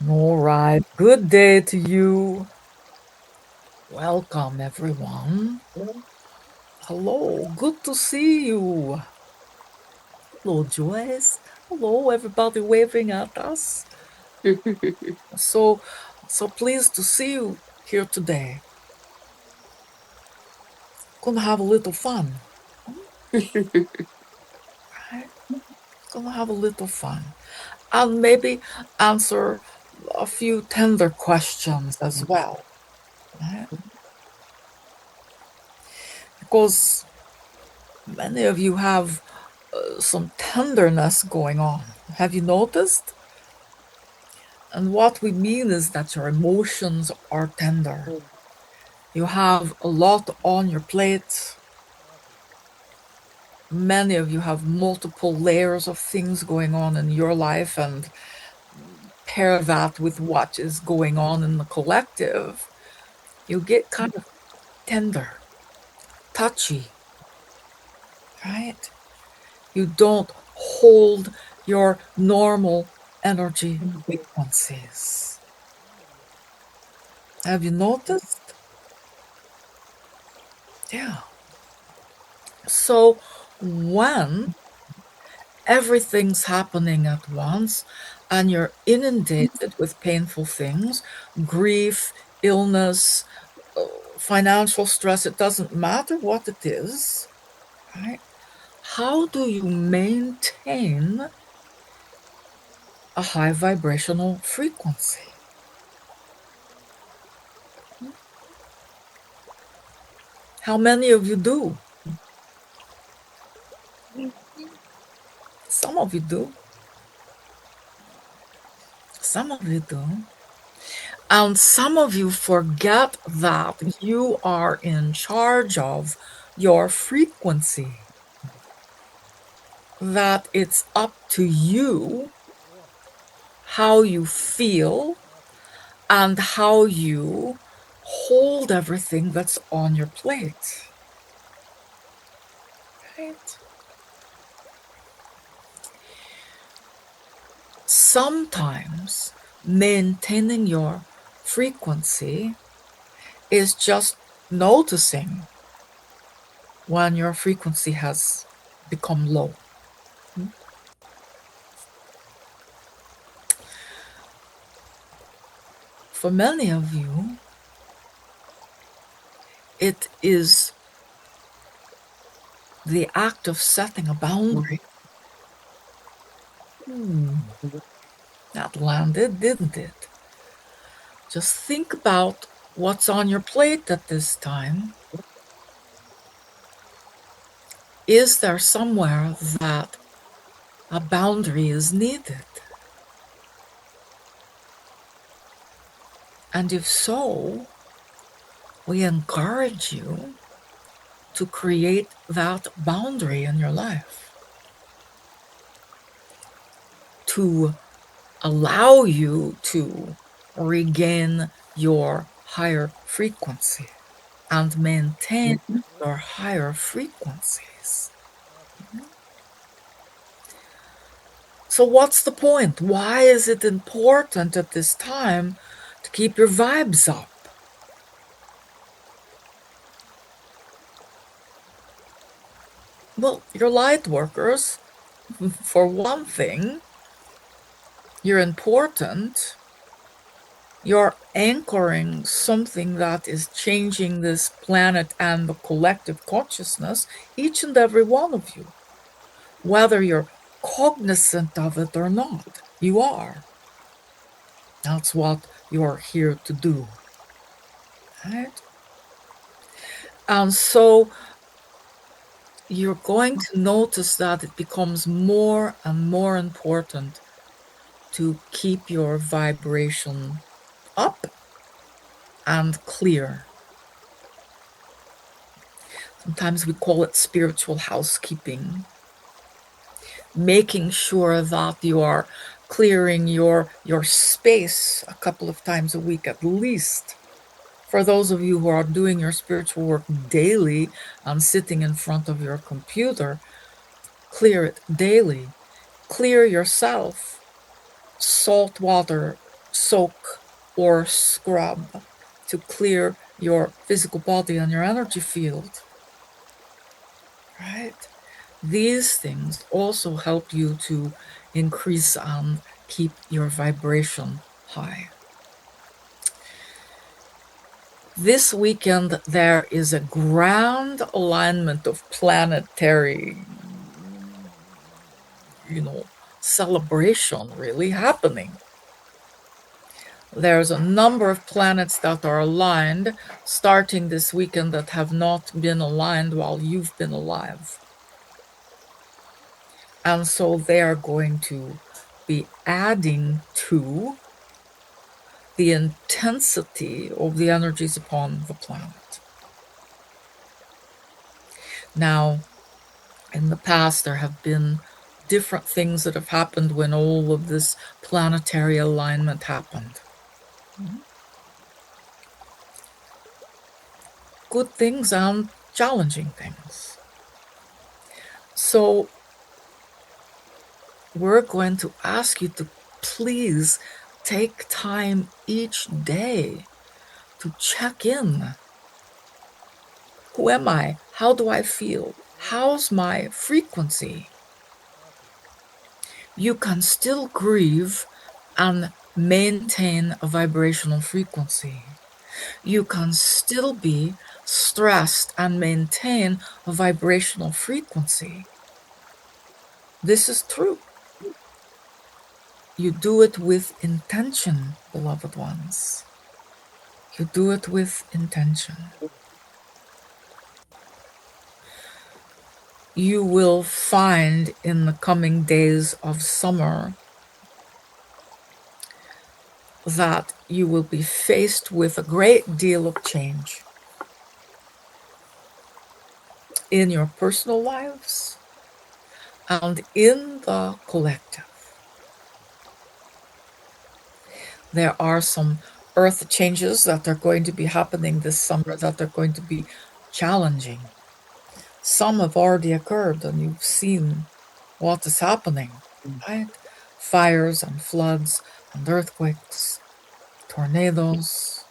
All right. Good day to you. Welcome, everyone. Hello. Good to see you. Hello, Joyce. Hello, everybody waving at us. So, so pleased to see you here today. Gonna have a little fun. Right? Gonna have a little fun. And maybe answer a few tender questions as well. Right? Because many of you have some tenderness going on. Have you noticed? And what we mean is that your emotions are tender. You have a lot on your plate. Many of you have multiple layers of things going on in your life, and pair that with what is going on in the collective, you get kind of tender, touchy, right? You don't hold your normal energy frequencies. Have you noticed? Yeah. So when everything's happening at once and you're inundated with painful things, grief, illness, financial stress, it doesn't matter what it is, right? How do you maintain a high vibrational frequency? How many of you do? Some of you do. Some of you do. And some of you forget that you are in charge of your frequency, that it's up to you how you feel and how you hold everything that's on your plate. Right? Sometimes maintaining your frequency is just noticing when your frequency has become low. For many of you, it is the act of setting a boundary. That landed, didn't it? Just think about what's on your plate at this time. Is there somewhere that a boundary is needed? And if so, we encourage you to create that boundary in your life, to allow you to regain your higher frequency and maintain your higher frequencies. So what's the point? Why is it important at this time to keep your vibes up? Well, you're light workers. For one thing, you're important. You're anchoring something that is changing this planet and the collective consciousness, each and every one of you. Whether you're cognizant of it or not, you are. That's what you're here to do. Right? And so you're going to notice that it becomes more and more important to keep your vibration up and clear. Sometimes we call it spiritual housekeeping. Making sure that you are clearing your space a couple of times a week at least. For those of you who are doing your spiritual work daily and sitting in front of your computer, clear it daily. Clear yourself. Salt water soak or scrub to clear your physical body and your energy field, right? These things also help you to increase and keep your vibration high. This weekend, there is a grand alignment of planetary, celebration really happening. There's a number of planets that are aligned starting this weekend that have not been aligned while you've been alive. And so they are going to be adding to the intensity of the energies upon the planet. Now, in the past, there have been different things that have happened when all of this planetary alignment happened. Good things and challenging things. So we're going to ask you to please take time each day to check in. Who am I? How do I feel? How's my frequency? You can still grieve and maintain a vibrational frequency. You can still be stressed and maintain a vibrational frequency. This is true. You do it with intention, beloved ones. You do it with intention. You will find in the coming days of summer that you will be faced with a great deal of change in your personal lives and in the collective. There are some earth changes that are going to be happening this summer that are going to be challenging. Some have already occurred and you've seen what is happening, right? Fires and floods and earthquakes, tornadoes.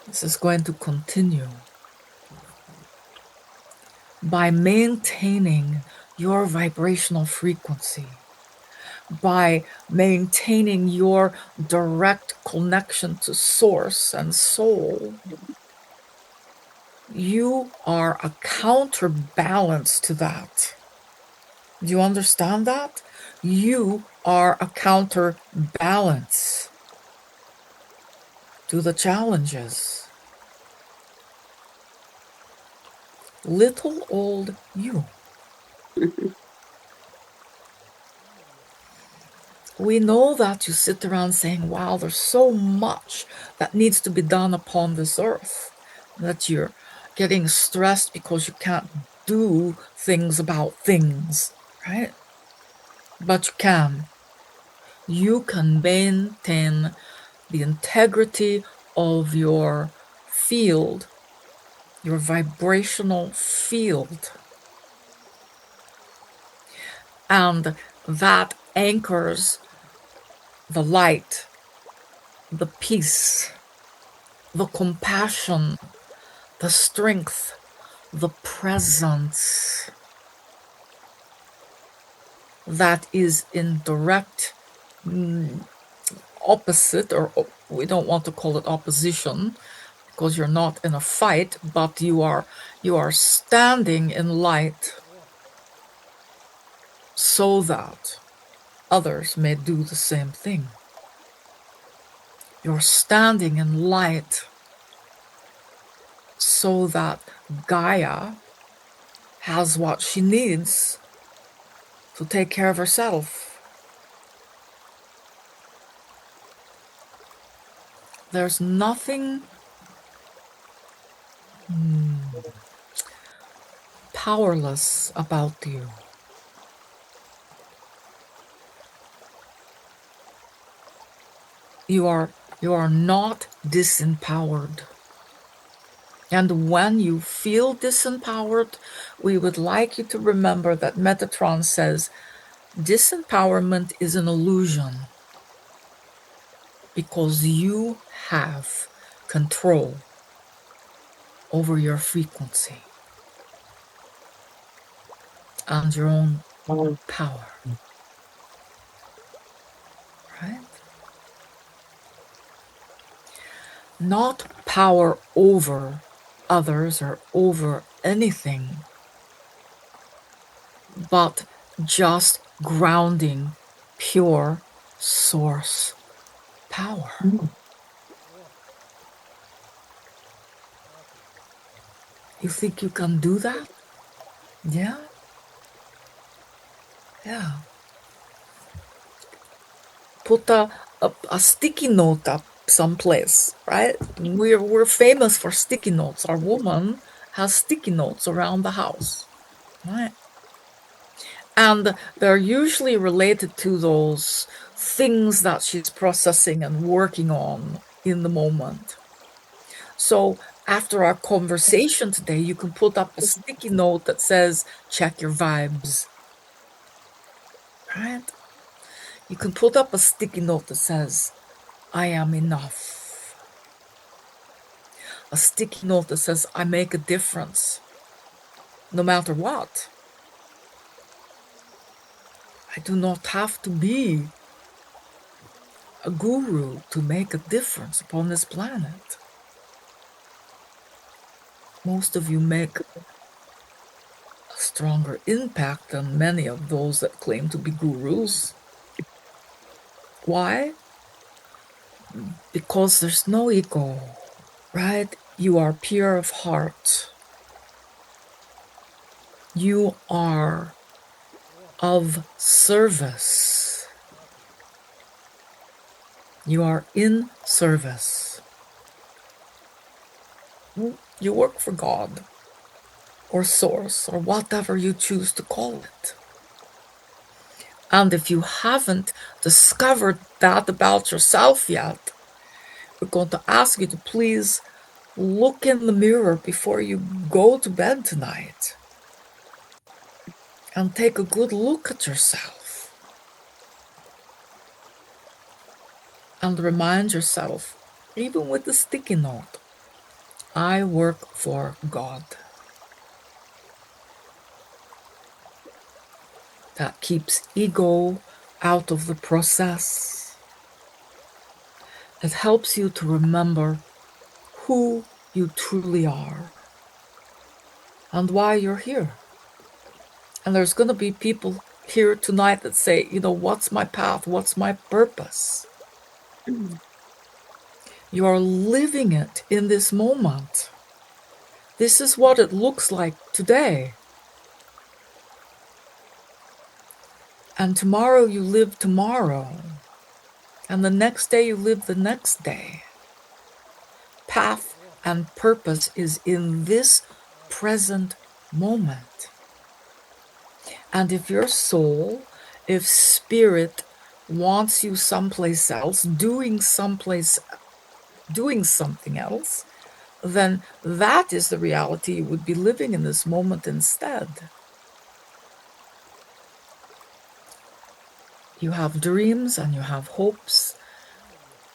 This is going to continue. By maintaining your vibrational frequency, by maintaining your direct connection to source and soul, you are a counterbalance to that. Do you understand that? You are a counterbalance to the challenges. Little old you. We know that you sit around saying, wow, there's so much that needs to be done upon this earth, that you're getting stressed because you can't do things about things, right? But you can. You can maintain the integrity of your field, your vibrational field. And that anchors the light, the peace, the compassion, the strength, the presence that is in direct opposite, or we don't want to call it opposition because you're not in a fight, but you are standing in light so that others may do the same thing. You're standing in light so that Gaia has what she needs to take care of herself. There's nothing powerless about you. You are not disempowered. And when you feel disempowered, we would like you to remember that Metatron says disempowerment is an illusion. because you have control over your frequency and your own power, right? Not power over others or over anything, but just grounding pure source power. You think you can do that? Yeah? Yeah. Put a sticky note up someplace, right? We're famous for sticky notes. Our woman has sticky notes around the house, right? And they're usually related to those things that she's processing and working on in the moment. So after our conversation today, you can put up a sticky note that says, check your vibes, right? You can put up a sticky note that says, I am enough. A sticky note that says, I make a difference, no matter what. I do not have to be a guru to make a difference upon this planet. Most of you make a stronger impact than many of those that claim to be gurus. Why? Because there's no ego, right? You are pure of heart. You are of service. You are in service. You work for God or source or whatever you choose to call it. And if you haven't discovered that about yourself yet, we're going to ask you to please look in the mirror before you go to bed tonight and take a good look at yourself and remind yourself, even with the sticky note, I work for God. That keeps ego out of the process. It helps you to remember who you truly are and why you're here. And there's going to be people here tonight that say, what's my path? What's my purpose? You are living it in this moment. This is what it looks like today. And tomorrow you live tomorrow. And the next day you live the next day. Path and purpose is in this present moment. And if your soul, if spirit wants you someplace else, doing something else, then that is the reality you would be living in this moment instead. You have dreams and you have hopes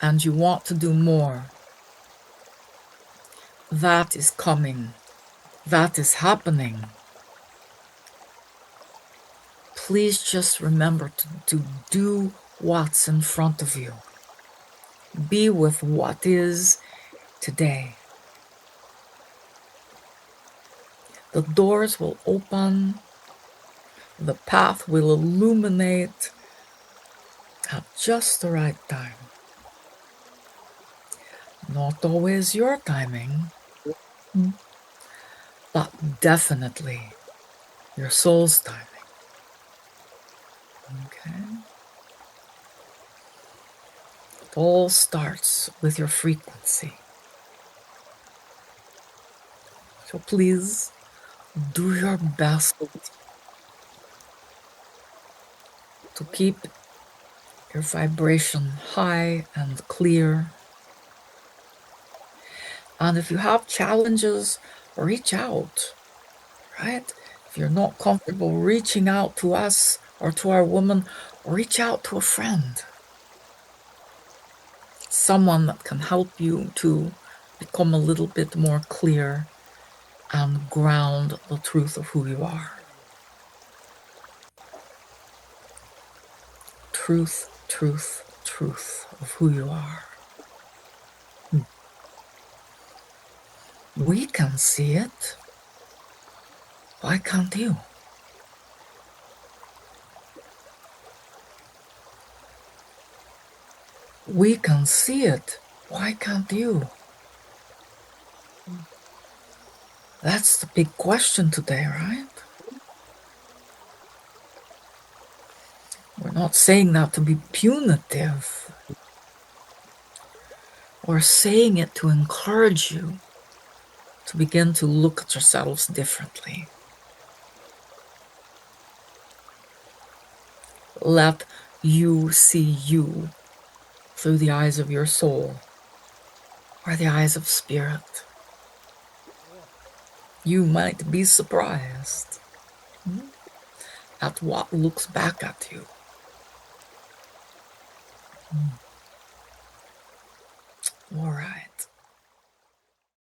and you want to do more. That is coming. That is happening. Please just remember to do what's in front of you. Be with what is today. The doors will open. The path will illuminate at just the right time. Not always your timing, but definitely your soul's timing. Okay? It all starts with your frequency. So please do your best to keep your vibration high and clear. And if you have challenges, reach out, right? If you're not comfortable reaching out to us or to our woman, reach out to a friend. someone that can help you to become a little bit more clear and ground the truth of who you are. Truth, truth, truth of who you are. We can see it. Why can't you? We can see it. Why can't you? That's the big question today, right? We're not saying that to be punitive. We're saying it to encourage you to begin to look at yourselves differently. Let you see you through the eyes of your soul or the eyes of spirit. You might be surprised at what looks back at you.